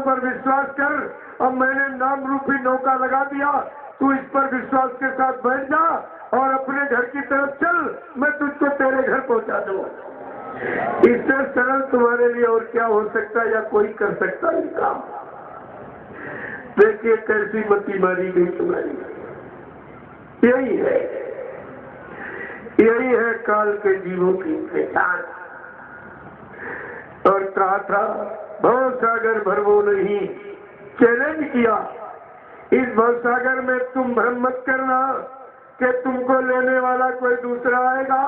पर विश्वास कर। अब मैंने नाम रूपी नौका लगा दिया, तू इस पर विश्वास के साथ बैठ जा और अपने घर की तरफ चल, मैं तुझको तेरे घर पहुंचा दूंगा। इससे सरल तुम्हारे लिए और क्या हो सकता है या कोई कर सकता है काम। देखिए कैसी मती मारी गई तुम्हारी। यही है काल के जीवों की पहचान। और कहा था भवसागर भरवो नहीं, चैलेंज किया, इस भवसागर में तुम भ्रम मत करना कि तुमको लेने वाला कोई दूसरा आएगा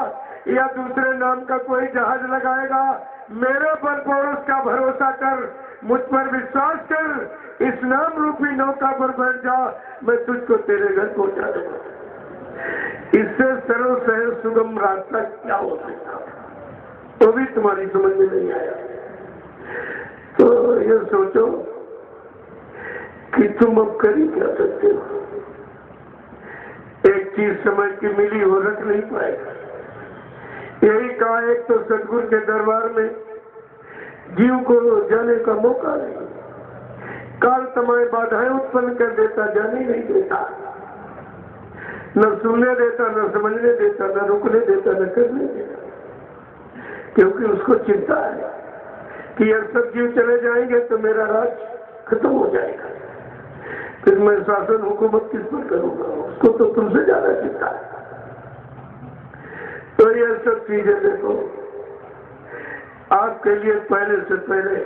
या दूसरे नाम का कोई जहाज लगाएगा। मेरे पर पौरुष का भरोसा कर, मुझ पर विश्वास कर, इस नाम रूपी नौका पर बैठ जा, मैं तुझको तेरे घर पहुंचा दूंगा। इससे सरल सहज सुगम रास्ता क्या हो सकता, तो भी तुम्हारी समझ में नहीं आया। तो ये सोचो कि तुम अब कर ही क्या सकते हो। एक चीज समझ के मिली हो रख नहीं पाएगा। यही कहा, एक तो सदगुरु के दरबार में जीव को जाने का मौका नहीं, काल तमाम बाधाएं उत्पन्न कर देता, जाने नहीं देता, न सुनने देता, न समझने देता, न रुकने देता, न करने देता, क्योंकि उसको चिंता है कि यह सब जीव चले जाएंगे तो मेरा राज खत्म हो जाएगा, फिर मैं शासन हुकूमत किस पर करूंगा। उसको तो तुमसे ज्यादा चिंता है। तो ये सब चीजें देखो आपके लिए पहले से पहले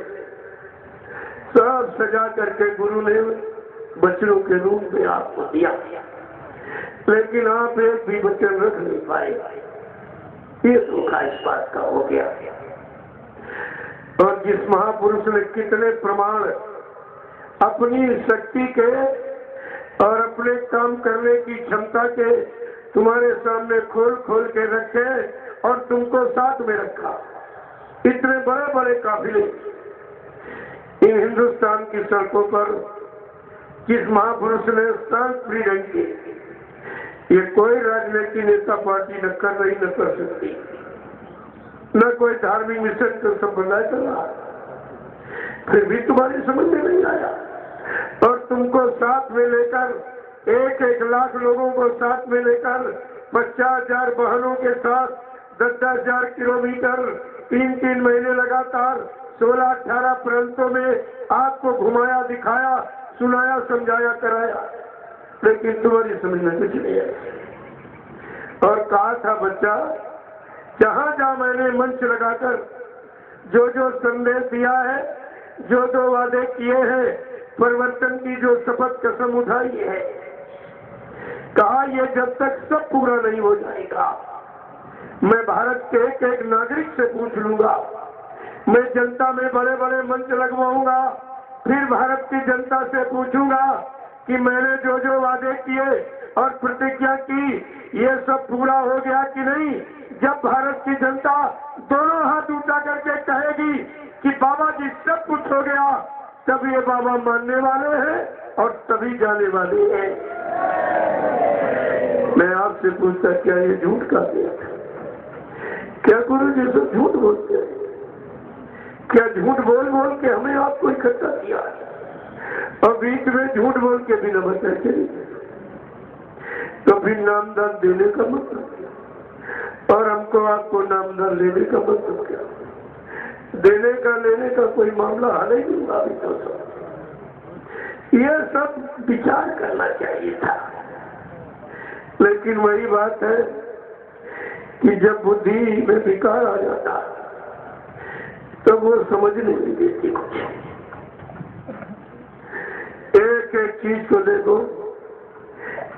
सब सजा करके गुरु ने बच्चों के रूप में आपको दिया, लेकिन आप एक भी वचन रख नहीं पाए। ये धोखा इस बात का हो गया। और जिस महापुरुष ने कितने प्रमाण अपनी शक्ति के और अपने काम करने की क्षमता के तुम्हारे सामने खोल खोल के रखे और तुमको साथ में रखा। इतने बड़े बड़े काफिले इन हिंदुस्तान की सड़कों पर जिस महापुरुष ने शांत फ्री ढंग की, ये कोई राजनीतिक नेता पार्टी न कर रही, न कर सकती, न कोई धार्मिक मिशन का संप्रदाय कर रहा, फिर भी तुम्हारी समझ में नहीं आया। और तुमको साथ में लेकर 1-1 लाख लोगों को साथ में लेकर 50,000 वाहनों के साथ 10,000 किलोमीटर 3-3 महीने लगातार 16-18 प्रांतों में आपको घुमाया, दिखाया, सुनाया, समझाया, कराया, लेकिन तुम्हारी समझ में कुछ नहीं आया। और कहा था बच्चा, जहां जहां मैंने मंच लगाकर जो जो संदेश दिया है, जो जो वादे किए हैं, परिवर्तन की जो शपथ कसम उठाई है, कहा ये जब तक सब पूरा नहीं हो जाएगा, मैं भारत के एक एक नागरिक से पूछ लूंगा, मैं जनता में बड़े बड़े मंच लगवाऊंगा, फिर भारत की जनता से पूछूंगा कि मैंने जो जो वादे किए और प्रतिज्ञा की, ये सब पूरा हो गया कि नहीं। जब भारत की जनता दोनों हाथ उठा करके कहेगी कि बाबा जी सब कुछ हो गया, तब ये बाबा मानने वाले हैं और तभी जाने वाले हैं। मैं आपसे पूछता, क्या ये झूठ का दिया? क्या गुरु जी सब झूठ बोलते हैं? क्या झूठ बोल बोल के हमें आपको इकट्ठा किया और बीच में झूठ बोल के भी न बचा चली, तो फिर नामदान देने का मतलब क्या? और हमको आपको नामदान लेने का मतलब क्या? देने का लेने का कोई मामला हल ही नहीं हुआ अभी तो। यह सब विचार करना चाहिए था, लेकिन वही बात है कि जब बुद्धि में विकार आ जाता तब वो समझने नहीं देती कुछ। एक एक चीज को देखो,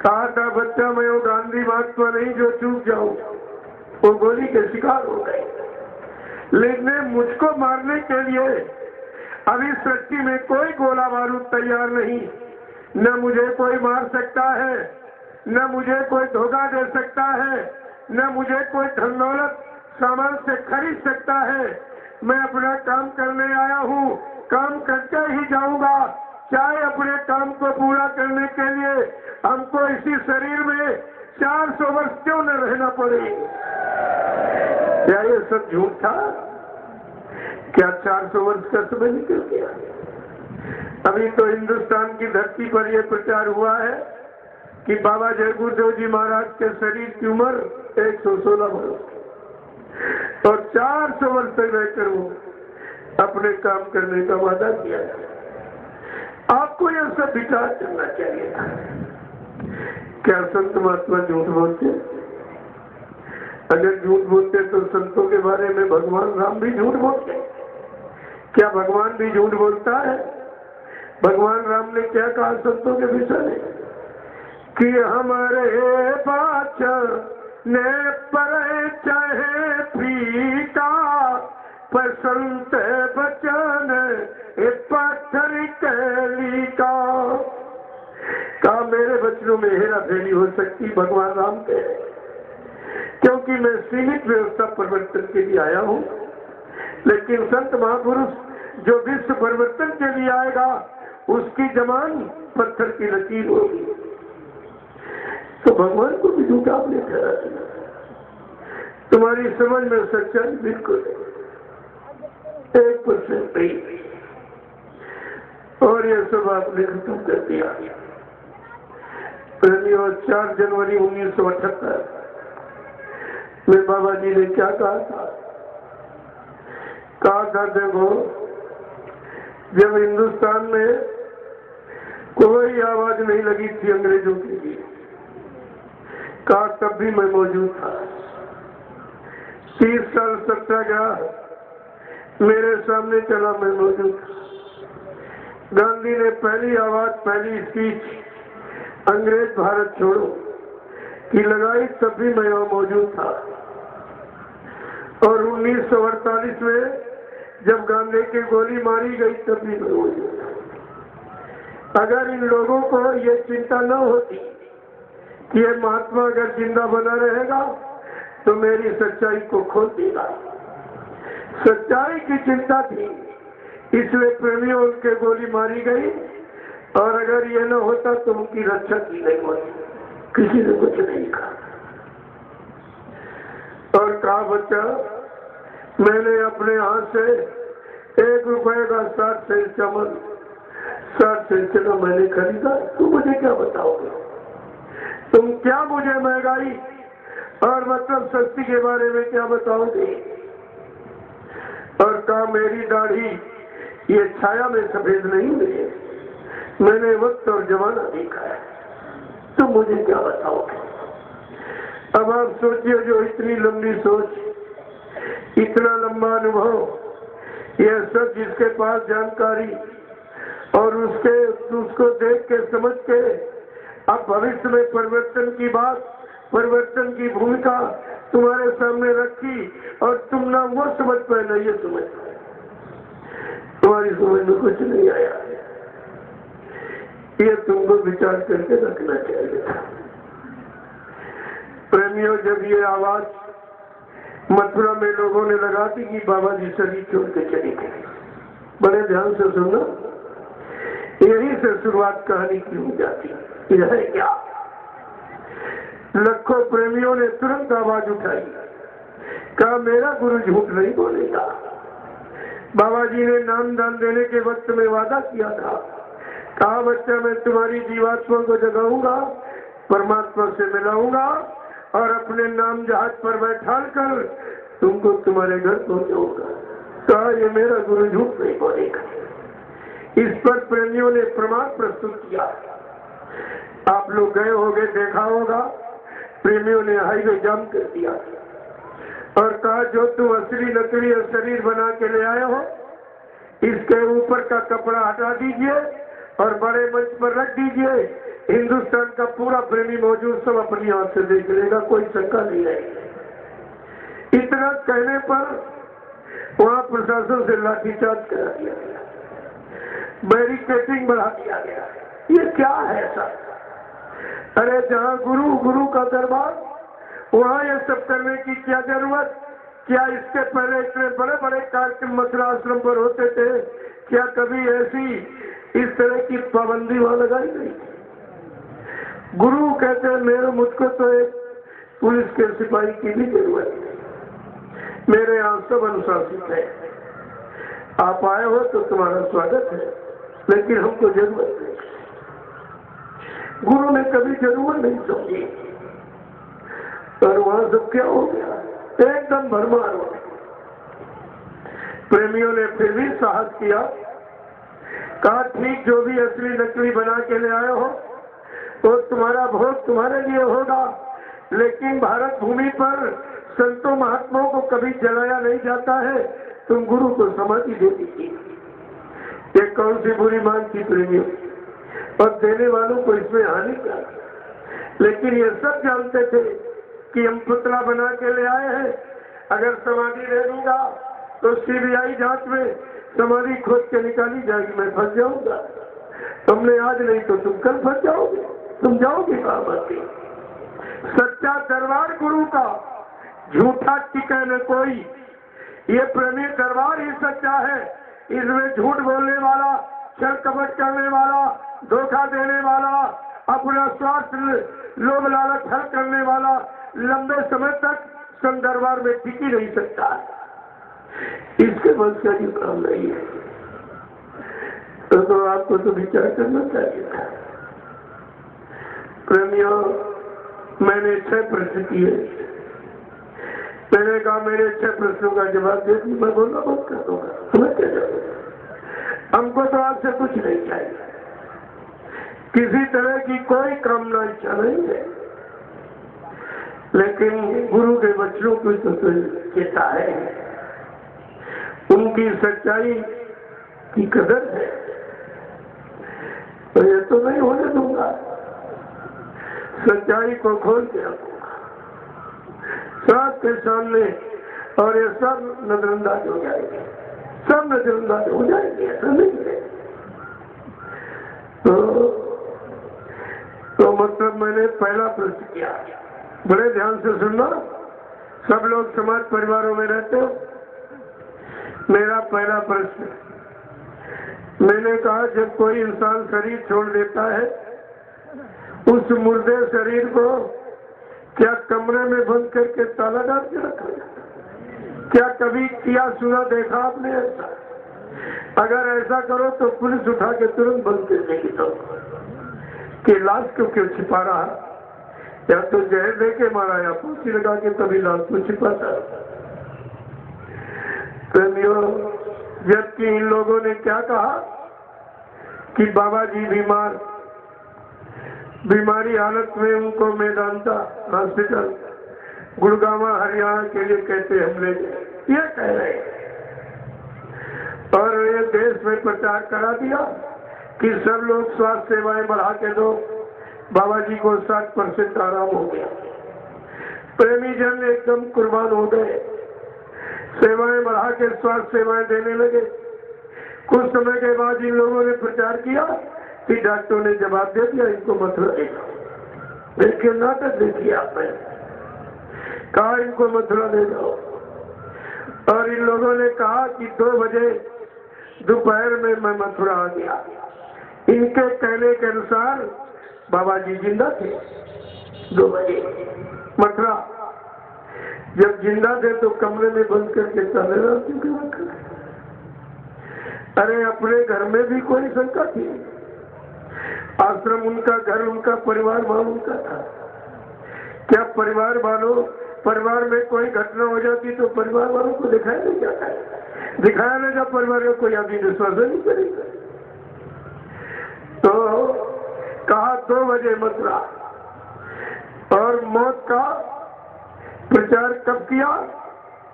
कहा था बच्चा मैं वो गांधी महात्मा नहीं जो चूक जाऊं, वो गोली के शिकार हो गए, लेकिन मुझको मारने के लिए अभी सृष्टि में कोई गोला बारूद तैयार नहीं, न मुझे कोई मार सकता है, न मुझे कोई धोखा दे सकता है, न मुझे कोई धन दौलत सामान से खरीद सकता है। मैं अपना काम करने आया हूँ, काम करके ही जाऊंगा, चाहे अपने काम को पूरा करने के लिए हमको इसी शरीर में 400 वर्ष क्यों न रहना पड़े। क्या ये सब झूठ था? क्या 400 वर्ष का समय निकल गया? अभी तो हिंदुस्तान की धरती पर यह प्रचार हुआ है कि बाबा जय गुरुदेव जी महाराज के शरीर की उम्र 116 वर्ष और 400 वर्ष तक रहकर वो अपने काम करने का वादा किया है। आपको यह सब विचार करना चाहिए था। क्या संत महात्मा झूठ बोलते? अगर झूठ बोलते तो संतों के बारे में भगवान राम भी झूठ बोलते? क्या भगवान भी झूठ बोलता है? भगवान राम ने क्या कहा संतों के विषय में कि हमारे बादशाह ने पर चाहे फीका पर संत बचन पत्थर कैली का। कहा मेरे बचनों में हेरा फेरी हो सकती भगवान राम के, क्योंकि मैं सीमित व्यवस्था परिवर्तन के लिए आया हूँ, लेकिन संत महापुरुष जो विश्व परिवर्तन के लिए आएगा उसकी जमान पत्थर की लकीर होगी। तो भगवान को भी झूठा आपने ठहरा दिया। तुम्हारी समझ में सच्चाई बिल्कुल 1% नहीं, और यह सब आपने खत्म कर दिया। 4 जनवरी 1978 में बाबा जी ने क्या कहा था? देखो, जब हिंदुस्तान में कोई आवाज नहीं लगी थी अंग्रेजों के लिए, कहा तब भी मैं मौजूद था। 30 साल सत्याग्रह मेरे सामने चला, मैं मौजूद था। गांधी ने पहली आवाज, पहली स्पीच अंग्रेज भारत छोड़ो की लगाई, तब भी मैं वहां मौजूद था। और 1948 में जब गांधी की गोली मारी गई तब भी मैं मौजूद था। अगर इन लोगों को ये चिंता न होती कि ये महात्मा अगर जिंदा बना रहेगा तो मेरी सच्चाई को खोल देगा, सच्चाई की चिंता थी, इसलिए प्रेमियों उनके गोली मारी गई। और अगर ये न होता तो उनकी रक्षा की नहीं होती, किसी ने कुछ नहीं कहा। और कहा बच्चा, मैंने अपने हाथ से 1 रुपए का 60 सेंट का मैंने खरीदा, तुम मुझे क्या बताओगे? तुम क्या मुझे महंगाई और मतलब सस्ती के बारे में क्या बताओगे? और कहा मेरी दाढ़ी ये छाया में सफेद नहीं हुई, मैंने वक्त और जमाना देखा है, तुम मुझे क्या बताओगे? अब आप सोचिए, जो इतनी लंबी सोच, इतना लंबा अनुभव, यह सब जिसके पास जानकारी और उसको देख के समझ के अब भविष्य में परिवर्तन की बात, परिवर्तन की भूमिका तुम्हारे सामने रखी और तुम ना वो समझ पाए ना ये समझ पाए, तुम्हारी समझ में कुछ नहीं आया। ये तुमको विचार करके रखना चाहिए था। प्रेमियों, जब ये आवाज मथुरा में लोगों ने लगा दी कि बाबा जी शरीर छोड़ के चले गए, बड़े ध्यान से सुनो, यही से शुरुआत कहानी की हो जाती है। क्या लाखों प्रेमियों ने तुरंत आवाज उठाई, कहा मेरा गुरु झूठ नहीं बोलेगा। बाबा जी ने नाम दान देने के वक्त में वादा किया था, कहा बच्चा मैं तुम्हारी जीवात्मा को जगाऊंगा, परमात्मा से मिलाऊंगा और अपने नाम जहाज पर बैठा कर तुमको तुम्हारे घर पहुंचाऊंगा। कहा ये मेरा गुरु झूठ नहीं बोलेगा। इस पर प्रेमियों ने प्रमाण प्रस्तुत किया। आप लोग गए होंगे, देखा होगा, प्रेमियों ने हाईवे जाम कर दिया और कहा जो तुम असली नकली शरीर बना के ले आए हो, इसके ऊपर का कपड़ा हटा दीजिए और बड़े मंच पर रख दीजिए। हिंदुस्तान का पूरा प्रेमी मौजूद सब अपनी आंख से देख लेगा, कोई शंका नहीं रहेगी। इतना कहने पर वहां प्रशासन से लाठीचार्ज करा दिया गया, बैरिकेडिंग बढ़ा दिया गया। ये क्या है सर? अरे जहाँ गुरु का दरबार, वहाँ ये सब करने की क्या जरूरत? क्या इसके पहले इतने बड़े बड़े कार्यक्रम मथुरा आश्रम पर होते थे? क्या कभी ऐसी इस तरह की पाबंदी वहां लगाई गई? गुरु कहते हैं मेरे मुझको तो एक पुलिस के सिपाही की भी जरूरत है, मेरे यहाँ सब अनुशासित है, आप आए हो तो तुम्हारा स्वागत है। लेकिन हमको जरूरत नहीं। गुरु ने कभी जरूरत नहीं समझी और वहां सब क्या हो गया, एकदम भरमार हो गया। प्रेमियों ने फिर भी साहस किया, कहा ठीक जो भी असली नकली बना के ले आए हो वो तुम्हारा भोग तुम्हारे लिए होगा, लेकिन भारत भूमि पर संतों महात्माओं को कभी जलाया नहीं जाता है, तुम गुरु को समाधि दे दीजिए। ये कौन सी बुरी मांग थी प्रेमियों, और देने वालों को इसमें हानि क्या। लेकिन ये सब जानते थे कि हम पुतला बना के ले आए हैं, अगर समाधि दे दूंगा तो सीबीआई जांच में समाधि खोद के निकाली जाएगी, मैं फंस जाऊंगा। तुमने आज नहीं तो तुम कल फंस जाओगे, तुम जाओगे बाबा। सच्चा दरबार गुरु का, झूठा टिका न कोई। ये प्रेमी दरबार ही सच्चा है, इसमें झूठ बोलने वाला, छल कपट करने वाला, धोखा देने वाला, अपना स्वार्थ लोभ लालच हल करने वाला लंबे समय तक संत दरबार में टिक ही नहीं सकता। इसके बस का भी काम नहीं है। तो आपको तो विचार करना चाहिए था। प्रेमियों, मैंने 6 प्रश्न किए। मैंने कहा मेरे 6 प्रश्नों का जवाब दे, मैं बोलना बंद कर दूंगा, हमें क्या जरूरत। हमको तो आपसे कुछ नहीं चाहिए, किसी तरह की कोई कामना इच्छा नहीं है, लेकिन गुरु के बच्चों की तो चिंता है, उनकी सच्चाई की कदर है, तो ये तो नहीं होने दूंगा। सच्चाई को खोल के रखूंगा सबके सामने, और ये सब नजरअंदाज हो जाएंगे, सब नजरअंदाज हो जाएंगे, ऐसा नहीं है। तो मतलब मैंने पहला प्रश्न किया, बड़े ध्यान से सुनना, सब लोग समाज परिवारों में रहते हो। मेरा पहला प्रश्न, मैंने कहा जब कोई इंसान शरीर छोड़ देता है, उस मुर्दे शरीर को क्या कमरे में बंद करके ताला डाल के रखा जाता? क्या कभी किया सुना देखा आपने ऐसा? अगर ऐसा करो तो पुलिस उठा के तुरंत बंद कर देगी, तो कि लाश को क्यों छिपा रहा, या तो जहर दे के मारा या फांसी लगा के तभी लाश को छिपाता। जबकि इन लोगों ने क्या कहा कि बाबा जी बीमारी हालत में उनको मेदांता हॉस्पिटल गुड़गावा हरियाणा के लिए कहते हम ले गए, ये कह रहे हैं। और ये देश में प्रचार करा दिया कि सब लोग स्वास्थ्य सेवाएं बढ़ा के दो, बाबा जी को 60% आराम हो गया। प्रेमी जन एकदम कुर्बान हो गए, सेवाएं बढ़ा के स्वास्थ्य सेवाएं देने लगे। कुछ समय के बाद इन लोगों ने प्रचार किया कि डॉक्टरों ने जवाब दे दिया, इनको मत लेना। देखिए नाटक देखिए आपने, कहा इनको मथुरा ले जाओ, और इन लोगों ने कहा कि 2 बजे दोपहर में मैं मथुरा आ गया। इनके कहने के अनुसार बाबा जी जिंदा थे 2 बजे मथुरा। जब जिंदा थे तो कमरे में बंद करके ताले रखा। अरे अपने घर में भी कोई शंका थी, आश्रम उनका, घर उनका, परिवार वालों उनका था। क्या परिवार में कोई घटना हो जाती तो परिवार वालों को दिखाया नहीं जाता है? दिखाया नहीं, जब परिवार में कोई आदमी विश्वास नहीं करेगा। तो कहा 2 बजे मथुरा, और मौत का प्रचार कब किया?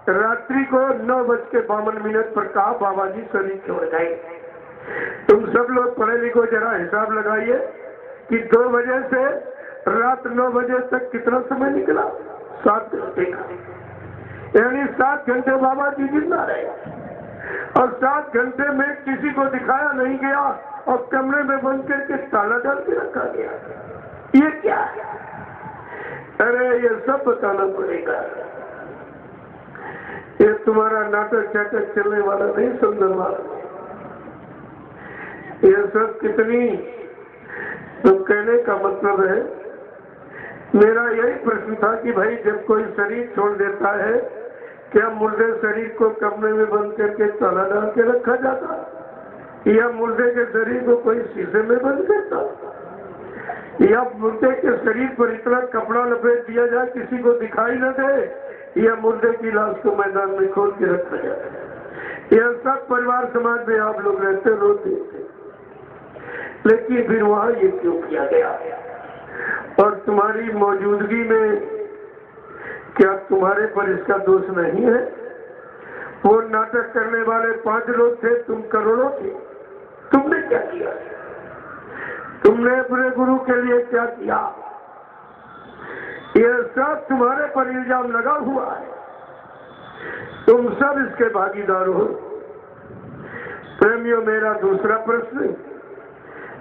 रात्रि को 9:52 पर कहा बाबा जी शरीर छोड़ गए। तुम सब लोग पढ़े लिखो, जरा हिसाब लगाइए कि 2 बजे से रात 9 बजे तक कितना समय निकला? 7 घंटे का, यानी 7 घंटे बाबा जी जिंदा रहे, और 7 घंटे में किसी को दिखाया नहीं गया और कमरे में बंद करके ताला डाल के रखा गया। ये क्या है? अरे ये सब बताना पड़ेगा, ये तुम्हारा नाटक चाटक चलने वाला नहीं समझ वाला। ये सब कितनी, तो कहने का मतलब है, मेरा यही प्रश्न था कि भाई जब कोई शरीर छोड़ देता है, क्या मुर्दे शरीर को कमरे में बंद करके ताला डाल के रखा जाता? या मुर्दे के शरीर को कोई शीशे में बंद करता, या मुर्दे के शरीर पर इतना कपड़ा लपेट दिया जाए किसी को दिखाई न दे, या मुर्दे की लाश को मैदान में खोल के रखा जाए। यह सब परिवार समाज में आप लोग रहते रोते, लेकिन फिर वहां ये क्यों किया गया? और तुम्हारी मौजूदगी में क्या तुम्हारे पर इसका दोष नहीं है? वो नाटक करने वाले 5 लोग थे, तुम करोड़ों थे। तुमने क्या किया? तुमने अपने गुरु के लिए क्या किया? यह सब तुम्हारे पर इल्जाम लगा हुआ है, तुम सब इसके भागीदार हो। प्रेमियों, मेरा दूसरा प्रश्न,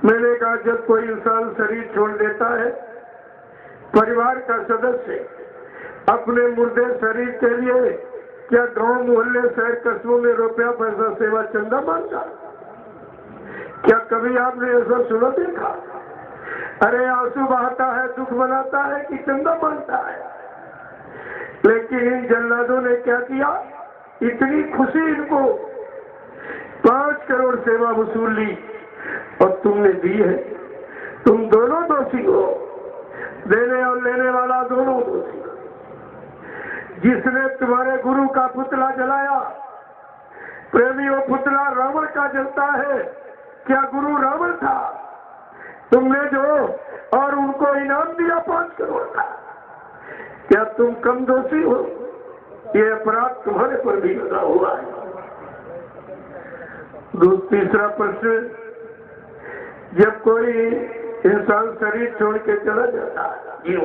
मैंने कहा जब कोई इंसान शरीर छोड़ देता है, परिवार का सदस्य अपने मुर्दे शरीर के लिए क्या गांव मोहल्ले शहर कस्बों में रुपया पैसा सेवा चंदा मांगता? क्या कभी आपने ऐसा सुना देखा? अरे आंसू बहाता है, दुख मनाता है कि चंदा मांगता है? लेकिन इन जल्लादों ने क्या किया? इतनी खुशी इनको 5 करोड़ सेवा वसूल ली और तुमने दी है। तुम दोनों दोषी हो, देने और लेने वाला दोनों दोषी। जिसने तुम्हारे गुरु का पुतला जलाया, प्रेमियों, पुतला रावण का जलता है, क्या गुरु रावण था? तुमने जो और उनको इनाम दिया 5 करोड़ का, क्या तुम कम दोषी हो? ये अपराध तुम्हारे पर भी लगा हुआ है। तीसरा प्रश्न, जब कोई इंसान शरीर छोड़ के चला जाता है,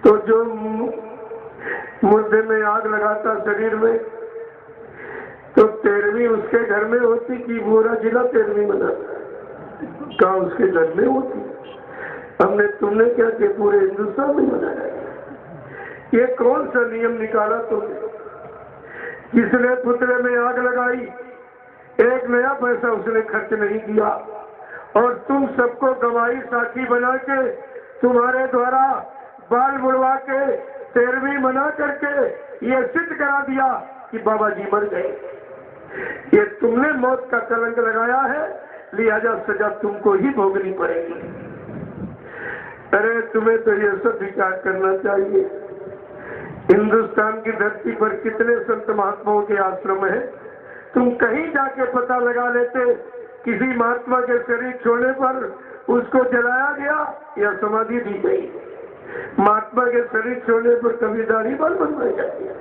तो जो मुर्दे में आग लगाता शरीर में, तो 13वीं उसके घर में होती कि पूरा जिला 13वीं मनाता? कहा उसके घर में होती। हमने तुमने क्या कि पूरे हिंदुस्तान में मनाया? ये कौन सा नियम निकाला तुमने? जिसने पुतले में आग लगाई, एक नया पैसा उसने खर्च नहीं किया, और तुम सबको गवाही साक्षी बना के तुम्हारे द्वारा बाल बुड़वा के 13वीं मना करके ये सिद्ध करा दिया कि बाबा जी मर गए। ये तुमने मौत का कलंक लगाया है, लिहाजा सजा तुमको ही भोगनी पड़ेगी। अरे तुम्हें तो ये सब विचार करना चाहिए। हिंदुस्तान की धरती पर कितने संत महात्माओं के आश्रम है, तुम कहीं जाके पता लगा लेते किसी महात्मा के शरीर छोड़ने पर उसको जलाया गया या समाधि दी गई। महात्मा के शरीर छोड़ने पर कभी दाढ़ी बाल बनवाई जाती है,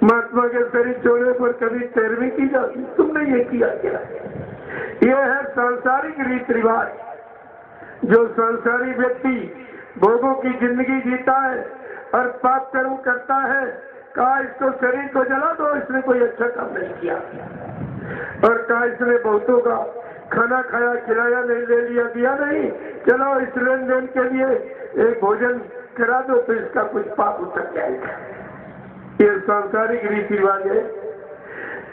महात्मा के शरीर छोड़ने पर कभी 13वीं की जाती। तुमने ये किया क्या? ये है सांसारिक रीत रिवाज। जो सांसारिक व्यक्ति भोगों की जिंदगी जीता है और पाप कर्म करता है, कहा इसको शरीर को जला दो, इसने कोई अच्छा काम नहीं किया, और कहा इसने बहुतों का खाना खाया, खिलाया नहीं, ले लिया, दिया नहीं, चलो इस लेन देन के लिए एक भोजन करा दो तो इसका कुछ पाप उतर जाएगा। ये सांसारिक रीति रिवाज है।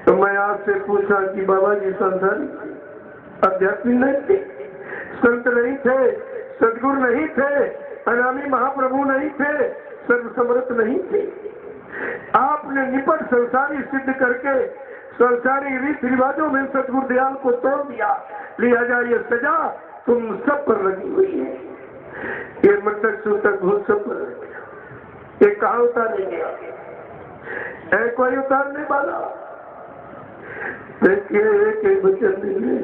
तो मैं आपसे पूछा कि बाबा जी सांसारिक आध्यात्मिक नहीं थे, संत नहीं थे, सदगुरु नहीं थे, अनामी महाप्रभु नहीं थे, सर्वसमर्थ नहीं थे। आपने निपट संसारी सिद्ध करके संसारी रीति रिवाजों में सदगुरु दयाल को तोड़ दिया, लिहाजा ये सजा तुम सब पर लगी हुई है। ये मटक सूतक भूत सब पर लग गया। ये कहाँ उतारने गया है? कोई उतारने वाला? देखिए, एक वचन दीजिए।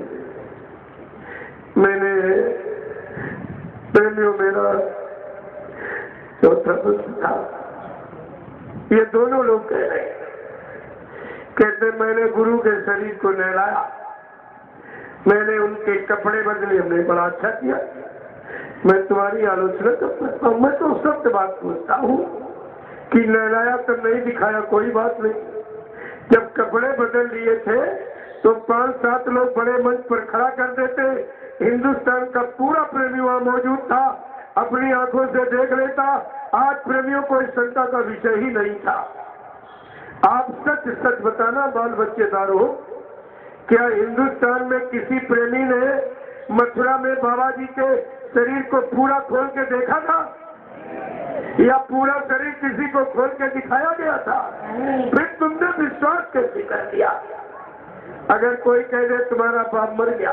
मैंने प्रेमियों, मेरा चौथा प्रश्न था। ये दोनों लोग कह रहे हैं, कहते मैंने गुरु के शरीर को नहलाया, मैंने उनके कपड़े बदले, हमने बड़ा अच्छा किया। मैं तुम्हारी आलोचना करता हूँ, मैं तो सत्य बात पूछता हूँ कि नहलाया तो नहीं दिखाया, कोई बात नहीं। जब कपड़े बदल लिए थे तो 5-7 लोग बड़े मंच पर खड़ा कर देते, हिंदुस्तान का पूरा प्रेमी वहां मौजूद था, अपनी आंखों से देख लेता। आज प्रेमियों को इस शंका का विषय ही नहीं था। आप सच सच बताना, बाल बच्चेदार हो, क्या हिंदुस्तान में किसी प्रेमी ने मथुरा में बाबा जी के शरीर को पूरा खोल के देखा था, या पूरा शरीर किसी को खोल के दिखाया गया था? फिर तुमने विश्वास कैसे कर दिया? अगर कोई कह दे तुम्हारा बाप मर गया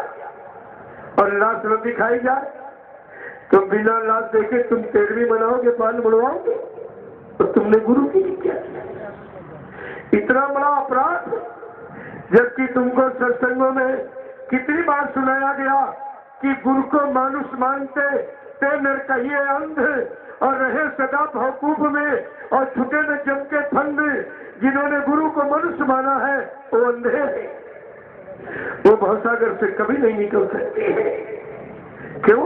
और लाश न दिखाई जाए तो बिना लाश देखे तुम 13वीं मनाओगे, पान बढ़वाओगे, तो तुमने गुरु की क्या किया? इतना बड़ा अपराध, जबकि तुमको सत्संगों में कितनी बार सुनाया गया कि गुरु को मानुष मानते ते नरकहिए अंध और रहे सदा भवकूप में और छुटे न जम के फंद। जिन्होंने गुरु को मनुष्य माना है वो अंधे हैं, वो भवसागर से कभी नहीं निकल सकते हैं। क्यों?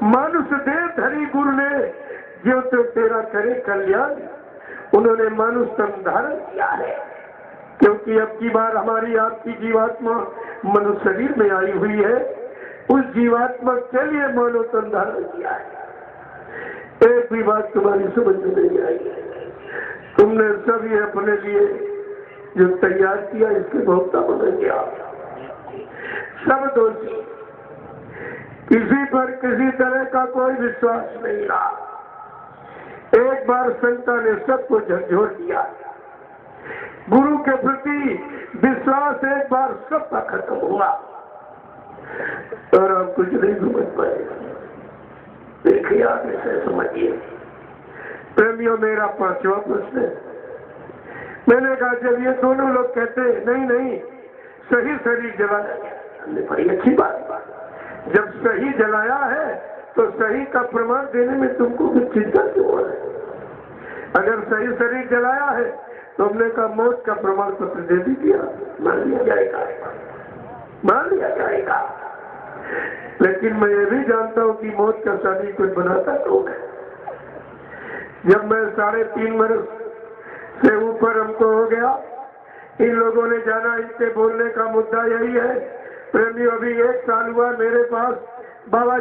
मानुष देह धरी गुरु ने जो तो तेरा करे कल्याण, उन्होंने मानुष तन धारण किया है। क्योंकि अब की बार हमारी आपकी जीवात्मा मनुष्य शरीर में आई हुई है, उस जीवात्मा के लिए मानव तन धारण किया है। एक भी बात तुम्हारी समझ में नहीं आई। तुमने सभी अपने लिए जो तैयार किया इसके भोक्ता बनेंगे आप सब दोषी। किसी पर किसी तरह का कोई विश्वास नहीं रहा। एक बार संता ने सबको झकझोर दिया। गुरु के प्रति विश्वास एक बार सबका खत्म हुआ और आप कुछ नहीं समझ पाए। देखिए, आप इसे समझिए। प्रेमियों, मेरा 5वां प्रश्न है। मैंने कहा जब ये दोनों लोग कहते नहीं नहीं सही शरीर जलाया गया, बड़ी अच्छी बात। जब सही जलाया है तो सही का प्रमाण देने में तुमको कुछ चिंता क्यों है? अगर सही शरीर जलाया है तो हमने कहा मौत का प्रमाण पत्र दे भी दिया, मान लिया जाएगा, मान लिया जाएगा। लेकिन मैं ये भी जानता हूं कि मौत का शादी कोई बनाता कौन है। जब मैं 3.5 वर्ष से ऊपर हमको हो गया, इन लोगों ने जाना इनके बोलने का मुद्दा यही है। प्रेमियों, अभी 1 साल हुआ मेरे पास बाबा